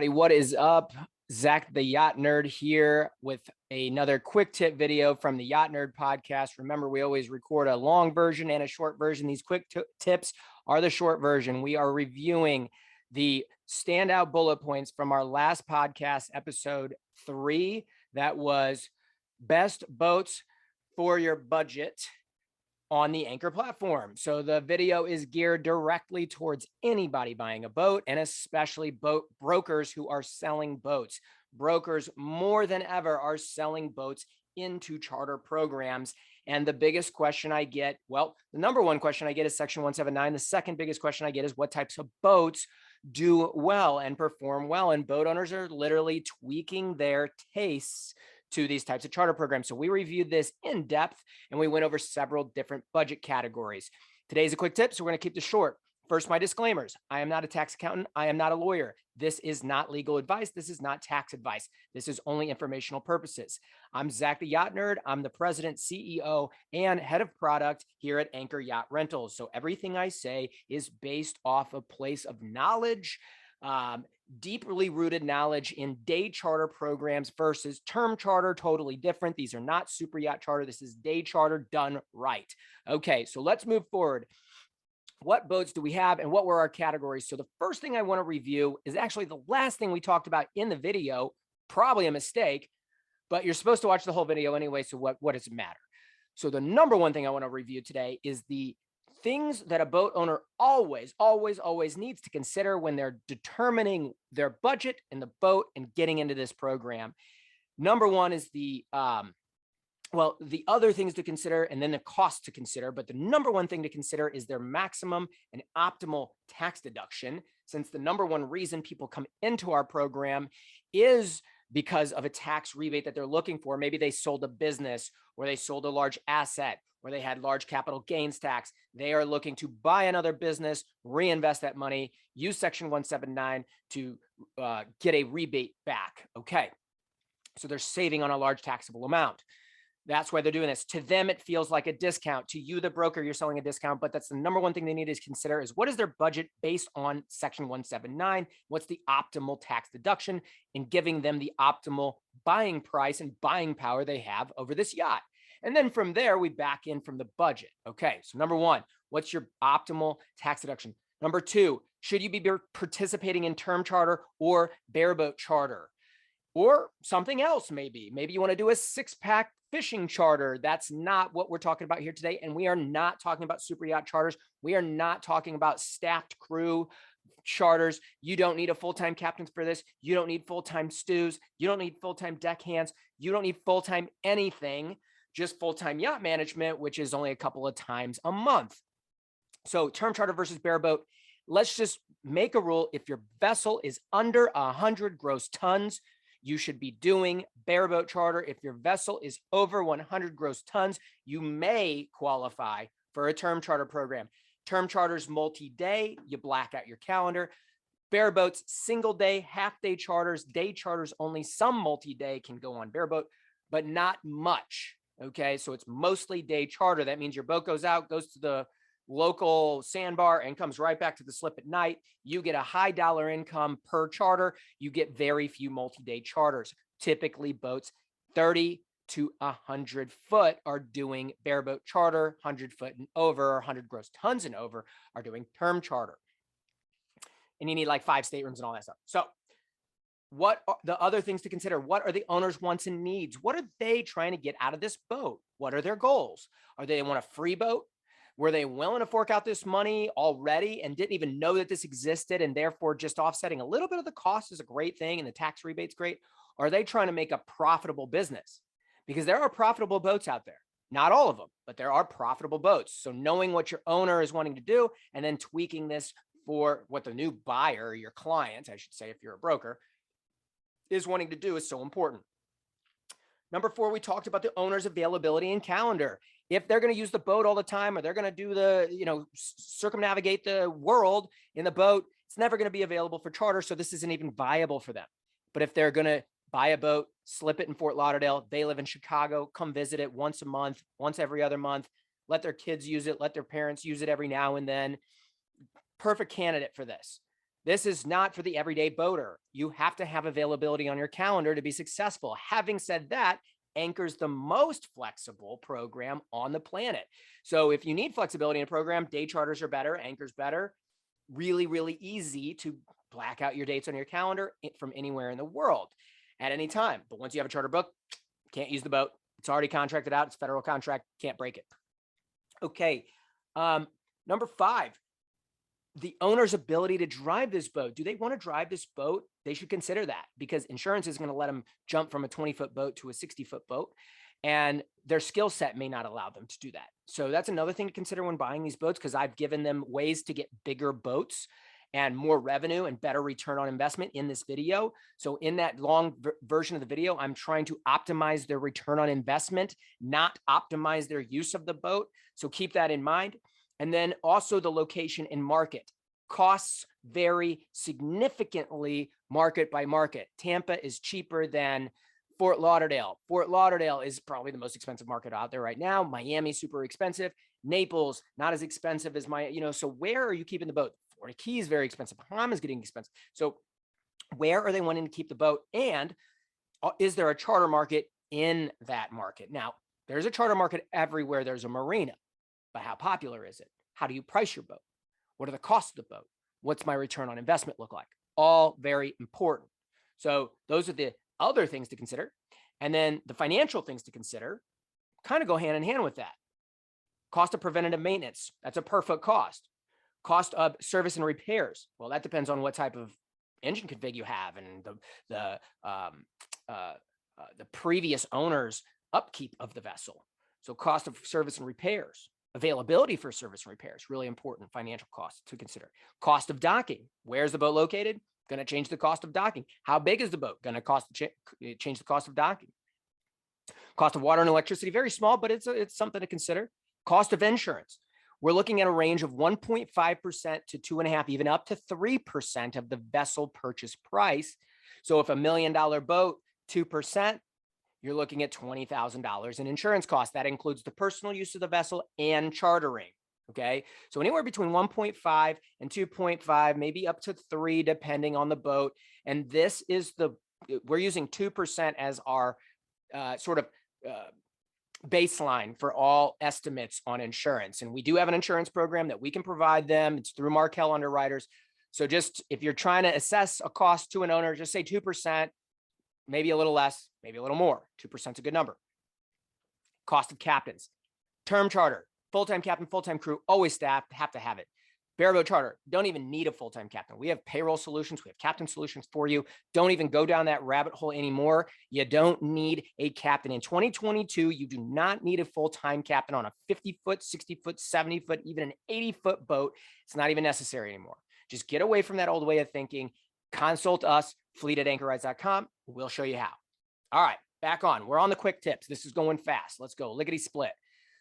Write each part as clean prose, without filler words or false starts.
everybody, what is up? Zach, the Yacht Nerd here with another quick tip video from the Yacht Nerd Podcast. Remember, we always record a long version and a short version. These quick tips are the short version. We are reviewing the standout bullet points from our last podcast, episode 3. That was best boats for your budget on the Anchor platform. So the video is geared directly towards anybody buying a boat, and especially boat brokers who are selling boats. Brokers more than ever are selling boats into charter programs. And the biggest question I get, well, the number one question I get is Section 179. The second biggest question I get is what types of boats do well and perform well. And boat owners are literally tweaking their tastes to these types of charter programs. So we reviewed this in depth and we went over several different budget categories. Today's a quick tip, so we're going to keep this short. First, my disclaimers. I am not a tax accountant. I am not a lawyer. This is not legal advice. This is not tax advice. This is only informational purposes. I'm Zach the Yacht Nerd. I'm the president, CEO, and head of product here at Anchor Yacht Rentals. So everything I say is based off a place of knowledge, deeply rooted knowledge in day charter programs versus term charter, totally different. These are not super yacht charter. This is day charter done right. Okay, so let's move forward. What boats do we have and what were our categories? So the first thing I want to review is actually the last thing we talked about in the video, probably a mistake, but you're supposed to watch the whole video anyway, so what does it matter? So the number one thing I want to review today is the things that a boat owner always needs to consider when they're determining their budget in the boat and getting into this program. Number one is the other things to consider and then the cost to consider. But the number one thing to consider is their maximum and optimal tax deduction, since the number one reason people come into our program is because of a tax rebate that they're looking for. Maybe they sold a business or they sold a large asset or they had large capital gains tax. They are looking to buy another business, reinvest that money, use Section 179 to get a rebate back. Okay, so they're saving on a large taxable amount. That's why they're doing this. To them, it feels like a discount. To you, the broker, you're selling a discount, but that's the number one thing they need to consider is what is their budget based on Section 179? What's the optimal tax deduction in giving them the optimal buying price and buying power they have over this yacht? And then from there, we back in from the budget. Okay, so number one, what's your optimal tax deduction? Number two, should you be participating in term charter or bareboat charter? Or something else maybe. Maybe you want to do a 6-pack fishing charter. That's not what we're talking about here today. And we are not talking about super yacht charters. We are not talking about staffed crew charters. You don't need a full-time captain for this. You don't need full-time stews. You don't need full-time deckhands. You don't need full-time anything, just full-time yacht management, which is only a couple of times a month. So term charter versus bareboat. Let's just make a rule. If your vessel is under 100 gross tons, you should be doing bareboat charter. If your vessel is over 100 gross tons, you may qualify for a term charter program. Term charters multi-day, you black out your calendar. Bareboats, single day, half day charters, day charters only. Some multi-day can go on bareboat, but not much. Okay, so it's mostly day charter. That means your boat goes out, goes to the local sandbar and comes right back to the slip at night. You get a high dollar income per charter. You get very few multi-day charters. Typically boats 30 to 100 foot are doing bareboat charter, 100 foot and over, 100 gross tons and over are doing term charter. And you need like 5 staterooms and all that stuff. So what are the other things to consider? What are the owner's wants and needs? What are they trying to get out of this boat? What are their goals? Are they want a free boat? Were they willing to fork out this money already and didn't even know that this existed and therefore just offsetting a little bit of the cost is a great thing and the tax rebate's great? Or are they trying to make a profitable business? Because there are profitable boats out there. Not all of them, but there are profitable boats. So knowing what your owner is wanting to do and then tweaking this for what the new buyer, your client, I should say, if you're a broker, is wanting to do is so important. Number 4, we talked about the owner's availability and calendar. If they're going to use the boat all the time or they're going to do the, circumnavigate the world in the boat, it's never going to be available for charter. So this isn't even viable for them. But if they're going to buy a boat, slip it in Fort Lauderdale, they live in Chicago, come visit it once a month, once every other month, let their kids use it, let their parents use it every now and then. Perfect candidate for this. This is not for the everyday boater. You have to have availability on your calendar to be successful. Having said that, Anchor's the most flexible program on the planet. So if you need flexibility in a program, day charters are better, Anchor's better. Really, really easy to black out your dates on your calendar from anywhere in the world at any time. But once you have a charter book, can't use the boat. It's already contracted out. It's federal contract. Can't break it. Okay. Number 5, the owner's ability to drive this boat. Do they want to drive this boat? They should consider that, because insurance is going to let them jump from a 20-foot boat to a 60-foot boat, and their skill set may not allow them to do that. So that's another thing to consider when buying these boats, because I've given them ways to get bigger boats and more revenue and better return on investment in this video. So in that long version of the video, I'm trying to optimize their return on investment, not optimize their use of the boat. So keep that in mind. And then also the location and market. Costs vary significantly market by market. Tampa is cheaper than Fort Lauderdale. Fort Lauderdale is probably the most expensive market out there right now. Miami, super expensive. Naples, not as expensive as so where are you keeping the boat? Florida Keys, very expensive. Bahamas getting expensive. So where are they wanting to keep the boat? And is there a charter market in that market? Now, there's a charter market everywhere there's a marina, but how popular is it? How do you price your boat? What are the costs of the boat? What's my return on investment look like? All very important. So those are the other things to consider. And then the financial things to consider kind of go hand in hand with that. Cost of preventative maintenance. That's a per foot cost. Cost of service and repairs. Well, that depends on what type of engine config you have and the previous owner's upkeep of the vessel. So cost of service and repairs. Availability for service and repairs, really important financial costs to consider. Cost of docking. Where's the boat located? Going to change the cost of docking. How big is the boat? Going to change the cost of docking. Cost of water and electricity, very small, but it's something to consider. Cost of insurance. We're looking at a range of 1.5% to 2.5%, even up to 3% of the vessel purchase price. So if $1 million boat, 2%, you're looking at $20,000 in insurance costs. That includes the personal use of the vessel and chartering. Okay. So anywhere between 1.5 and 2.5, maybe up to 3, depending on the boat. And this is we're using 2% as our baseline for all estimates on insurance. And we do have an insurance program that we can provide them. It's through Markel Underwriters. So just if you're trying to assess a cost to an owner, just say 2%, maybe a little less, maybe a little more. 2% is a good number. Cost of captains. Term charter, full-time captain, full-time crew, always staffed, have to have it. Bareboat charter, don't even need a full-time captain. We have payroll solutions. We have captain solutions for you. Don't even go down that rabbit hole anymore. You don't need a captain. In 2022, you do not need a full-time captain on a 50-foot, 60-foot, 70-foot, even an 80-foot boat. It's not even necessary anymore. Just get away from that old way of thinking. Consult us, fleet@anchorrides.com. We'll show you how. All right, back on. We're on the quick tips. This is going fast. Let's go. Lickety split.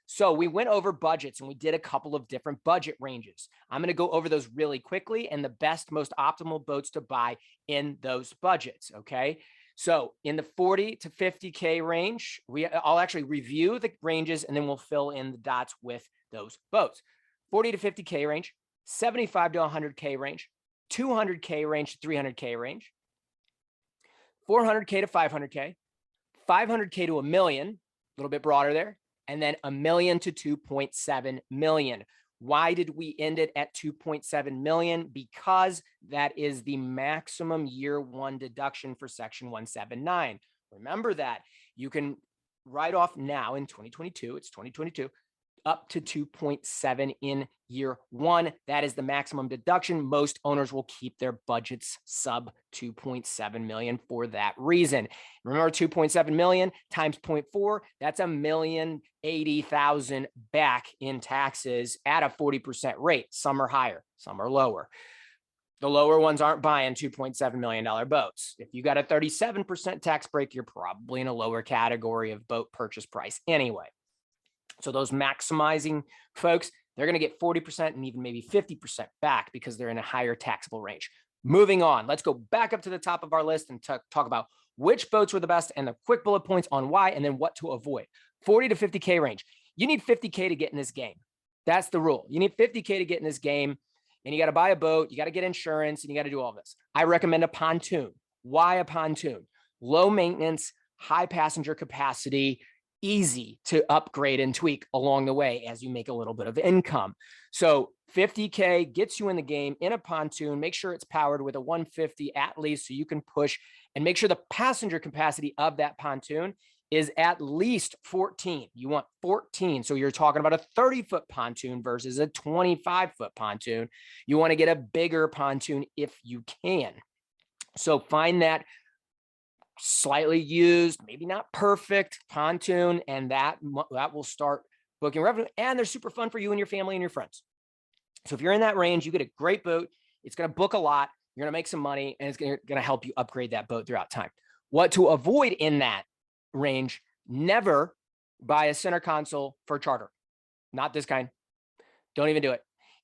So we went over budgets and we did a couple of different budget ranges. I'm going to go over those really quickly and the best, most optimal boats to buy in those budgets. Okay. So in the 40 to 50K range, I'll actually review the ranges and then we'll fill in the dots with those boats. 40 to 50K range, 75 to 100K range, 200K range to 300K range, 400K to 500K, 500K to $1 million, a little bit broader there, and then $1 million to $2.7 million. Why did we end it at $2.7 million? Because that is the maximum year one deduction for Section 179. Remember that. You can write off now in 2022, it's 2022, up to 2.7 in year one. That is the maximum deduction. Most owners will keep their budgets sub 2.7 million for that reason. Remember, 2.7 million times 0.4, that's $1,080,000 back in taxes at a 40% rate. Some are higher, some are lower. The lower ones aren't buying $2.7 million boats. If you got a 37% tax break, you're probably in a lower category of boat purchase price anyway. So those maximizing folks, they're going to get 40% and even maybe 50% back because they're in a higher taxable range. Moving on, let's go back up to the top of our list and talk about which boats were the best and the quick bullet points on why and then what to avoid. 40 to 50K range. You need 50K to get in this game. That's the rule. You need 50K to get in this game. and you got to buy a boat, you got to get insurance, and you got to do all this. I recommend a pontoon. Why a pontoon? Low maintenance, high passenger capacity, easy to upgrade and tweak along the way as you make a little bit of income. So $50K gets you in the game in a pontoon. Make sure it's powered with a 150 at least so you can push, and make sure the passenger capacity of that pontoon is at least 14. You want 14. So you're talking about a 30-foot pontoon versus a 25-foot pontoon. You want to get a bigger pontoon if you can. So find that slightly used, maybe not perfect pontoon, and that will start booking revenue. And they're super fun for you and your family and your friends. So if you're in that range, you get a great boat. It's going to book a lot. You're going to make some money, and it's going to help you upgrade that boat throughout time. What to avoid in that range: never buy a center console for charter. Not this kind. Don't even do it.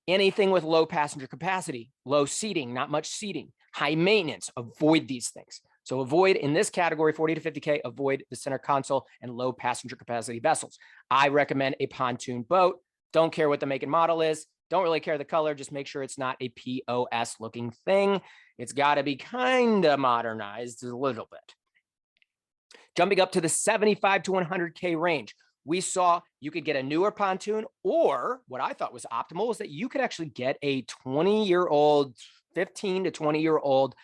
Anything with low passenger capacity, low seating, not much seating, high maintenance, avoid these things. So avoid, in this category, 40 to 50K, avoid the center console and low passenger capacity vessels. I recommend a pontoon boat. Don't care what the make and model is. Don't really care the color. Just make sure it's not a POS looking thing. It's got to be kind of modernized a little bit. Jumping up to the 75 to 100K range, we saw you could get a newer pontoon, or what I thought was optimal is that you could actually get a 20-year-old, 15 to 20-year-old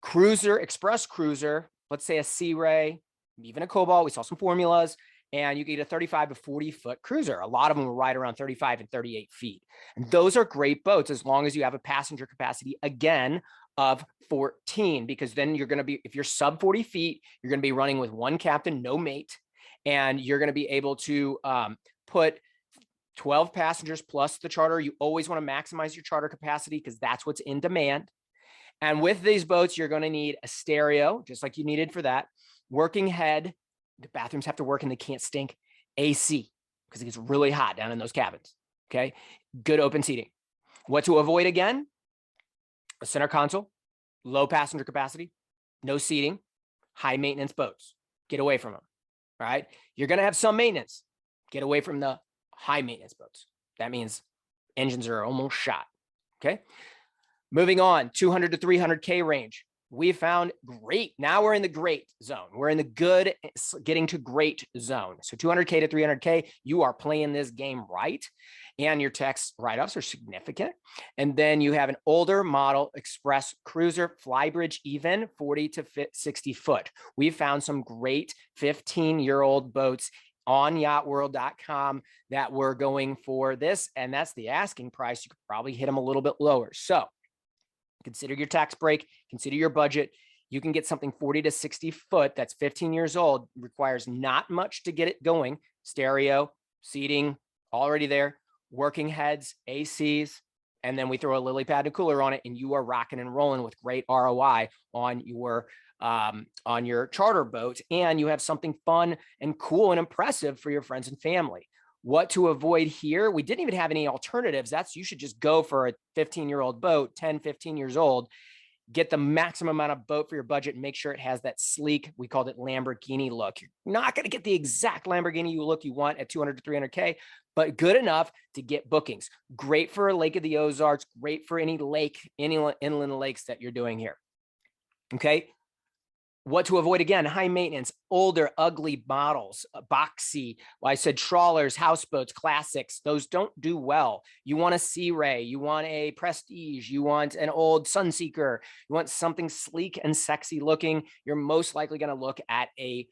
cruiser, express cruiser, let's say a Sea Ray, even a Cobalt. We saw some formulas, and you get a 35 to 40-foot cruiser. A lot of them were right around 35 and 38 feet. And those are great boats as long as you have a passenger capacity, again, of 14, because then you're going to be, if you're sub 40 feet, you're going to be running with one captain, no mate, and you're going to be able to put 12 passengers plus the charter. You always want to maximize your charter capacity because that's what's in demand. And with these boats, you're going to need a stereo, just like you needed for that. Working head, the bathrooms have to work and they can't stink. AC, because it gets really hot down in those cabins. Okay. Good open seating. What to avoid again? A center console, low passenger capacity, no seating, high maintenance boats. Get away from them. All right. You're going to have some maintenance. Get away from the high maintenance boats. That means engines are almost shot. Okay. Moving on, 200 to 300K range. We found great. Now we're in the great zone. We're in the good, getting to great zone. So 200K to 300K, you are playing this game right. And your tax write-offs are significant. And then you have an older model express cruiser, flybridge even, 40 to 60 foot. We found some great 15-year-old boats on yachtworld.com that were going for this. And that's the asking price. You could probably hit them a little bit lower. So consider your tax break, consider your budget. You can get something 40 to 60 foot that's 15 years old, requires not much to get it going. Stereo, seating, already there, working heads, ACs, and then we throw a lily pad and cooler on it, and you are rocking and rolling with great ROI on your charter boat, and you have something fun and cool and impressive for your friends and family. What to avoid here? We didn't even have any alternatives. You should just go for a 15-year-old boat, 10, 15 years old, get the maximum amount of boat for your budget and make sure it has that sleek, we called it Lamborghini look. You're not going to get the exact Lamborghini look you want at 200 to 300K, but good enough to get bookings. Great for Lake of the Ozarks, great for any lake, any inland lakes that you're doing here. Okay. What to avoid again? High maintenance, older, ugly models, boxy. Well, I said trawlers, houseboats, classics. Those don't do well. You want a Sea Ray, you want a Prestige, you want an old Sunseeker, you want something sleek and sexy looking. You're most likely going to look at a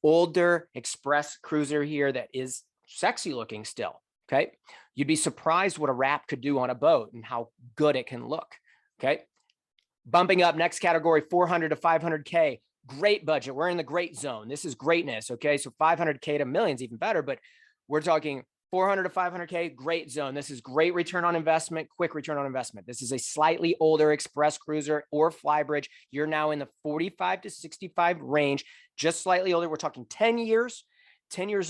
older express cruiser here that is sexy looking still. Okay. You'd be surprised what a wrap could do on a boat and how good it can look. Okay. Bumping up, next category, 400 to 500K. Great budget. We're in the great zone. This is greatness. Okay. So 500K to millions, even better, but we're talking 400 to 500K, great zone. This is great return on investment, quick return on investment. This is a slightly older express cruiser or flybridge. You're now in the 45 to 65 range, just slightly older. We're talking 10 years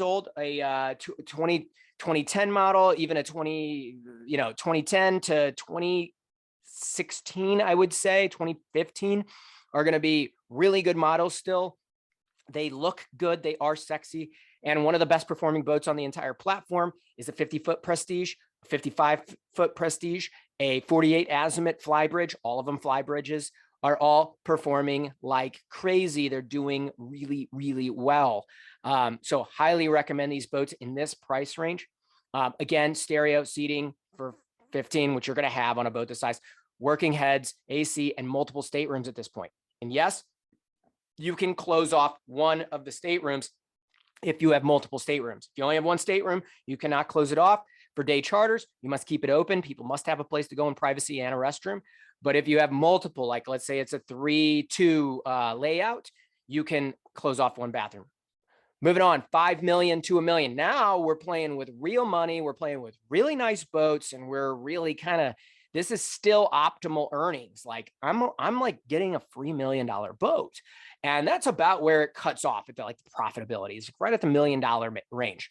old, a 2010 model, even a 2010 to 2016, I would say 2015 are going to be really good models still. They look good. They are sexy. And one of the best performing boats on the entire platform is a 50-foot Prestige, a 55-foot Prestige, A 48 azimuth fly bridge, all of them fly bridges, are all performing like crazy. They're doing really, really well. So highly recommend these boats in this price range. Again, stereo seating for 15, which you're going to have on a boat this size, working heads, AC, and multiple staterooms at this point. And yes, you can close off one of the staterooms if you have multiple staterooms. If you only have one stateroom, you cannot close it off. For day charters, you must keep it open. People must have a place to go in privacy and a restroom. But if you have multiple, like let's say it's a 3-2 layout, you can close off one bathroom. Moving on, 5 million to $1 million. Now we're playing with real money. We're playing with really nice boats, and we're really this is still optimal earnings. Like I'm like getting a free $1 million boat, and that's about where it cuts off at the profitability. It's right at the $1 million range.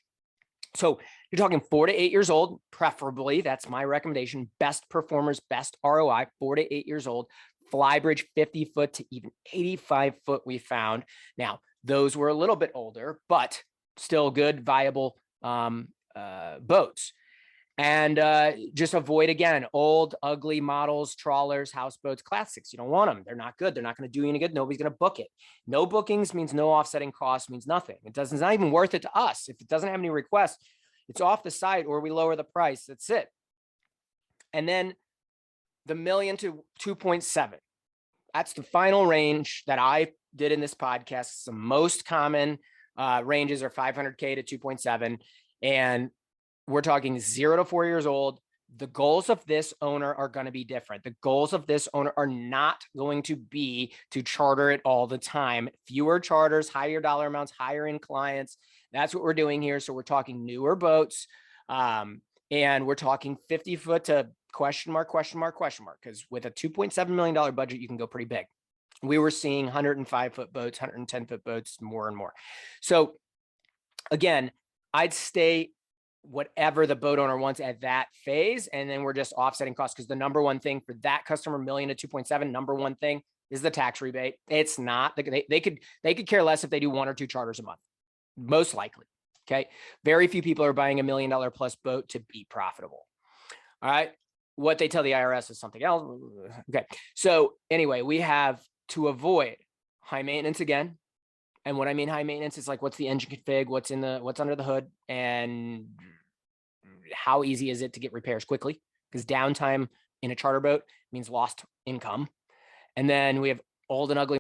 So you're talking 4 to 8 years old, preferably. That's my recommendation. Best performers, best ROI, 4 to 8 years old. Flybridge 50 foot to even 85 foot we found. Now, those were a little bit older, but still good, viable boats. And just avoid, again, old, ugly models, trawlers, houseboats, classics. You don't want them. They're not good. They're not going to do you any good. Nobody's going to book it. No bookings means no offsetting costs, means nothing. It's not even worth it to us. If it doesn't have any requests, it's off the site or we lower the price. That's it. And then the $1 million to 2.7. That's the final range that I did in this podcast. The most common ranges are 500K to 2.7. And we're talking 0 to 4 years old. The goals of this owner are going to be different. The goals of this owner are not going to be to charter it all the time. Fewer charters, higher dollar amounts, higher end clients. That's what we're doing here. So we're talking newer boats. And we're talking 50 foot to question mark. Because with a $2.7 million budget, you can go pretty big. We were seeing 105 foot boats, 110 foot boats, more and more. So again, I'd stay whatever the boat owner wants at that phase. And then we're just offsetting costs, because the number one thing for that customer, $1 million to 2.7, number one thing is the tax rebate. It's not, they could care less if they do 1 or 2 charters a month, most likely. Okay. Very few people are buying $1 million plus boat to be profitable. All right. What they tell the IRS is something else. Okay. So anyway, we have to avoid high maintenance again. And what I mean high maintenance is like, what's the engine config, what's under the hood, and how easy is it to get repairs quickly? Because downtime in a charter boat means lost income. And then we have old and ugly